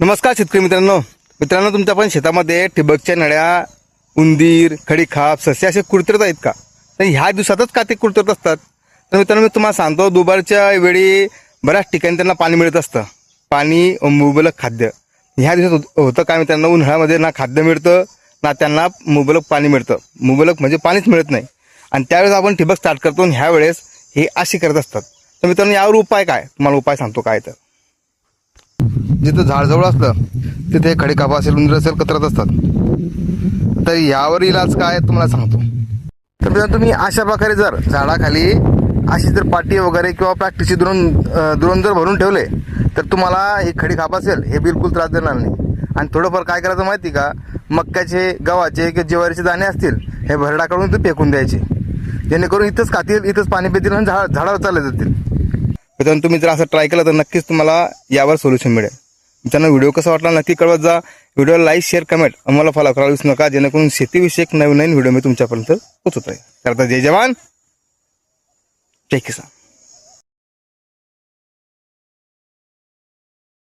नमस्कार शेतकरी मित्रांनो तुमच्या पण शेतामध्ये ठिबकच्या नळ्या, उंदीर, खडीखाप, ससे असे कुरतरत आहेत का? तर ह्या दिवसातच का ते कुरतरत असतात? तर मित्रांनो, मी तुम्हाला सांगतो, दुपारच्या वेळी बऱ्याच ठिकाणी त्यांना पाणी मिळत असतं, पाणी मुबलक खाद्य. ह्या दिवसात होतं काय मित्रांनो, उन्हाळ्यामध्ये ना खाद्य मिळतं ना त्यांना मुबलक पाणी मिळतं. मुबलक म्हणजे पाणीच मिळत नाही, आणि त्यावेळेस आपण ठिबक स्टार्ट करतो आणि ह्या वेळेस हे अशी करत असतात. तर मित्रांनो, यावर उपाय काय? तुम्हाला उपाय सांगतो काय. तर जिथं झाडजवळ असलं तिथे खडीखापा असेल, उंदीर असेल, कचरत असतात. तर यावर इलाज काय तुम्हाला सांगतो. तर मित्रांनो, तुम्ही अशा प्रकारे जर झाडाखाली अशी जर पाटी वगैरे किंवा प्लास्टिकची दुरून जर भरून ठेवले तर तुम्हाला हे खडीखाप असेल हे बिलकुल त्रास देणार नाही. आणि थोडंफार काय करायचं माहिती का, मक्याचे, गव्हाचे किंवा ज्वारीचे दाणे असतील हे भरडाकडून ते फेकून द्यायचे, जेणेकरून इथंच खातील, इथंच पाणी पितील आणि झाडावर चालले जातील. मित्रांनो, तुम्ही जर असं ट्राय केलं तर नक्कीच तुम्हाला यावर सोल्युशन मिळेल. मित्रांनो, व्हिडिओ कसा वाटला नक्की कळवत जा. व्हिडिओला लाईक, शेअर, कमेंट आम्हाला फॉलो करायला विसरू नका, जेणेकरून शेतीविषयक नवीन व्हिडिओ मी तुमच्यापर्यंत पोहोचत राहील. तर आता जय जवान, जय किसान.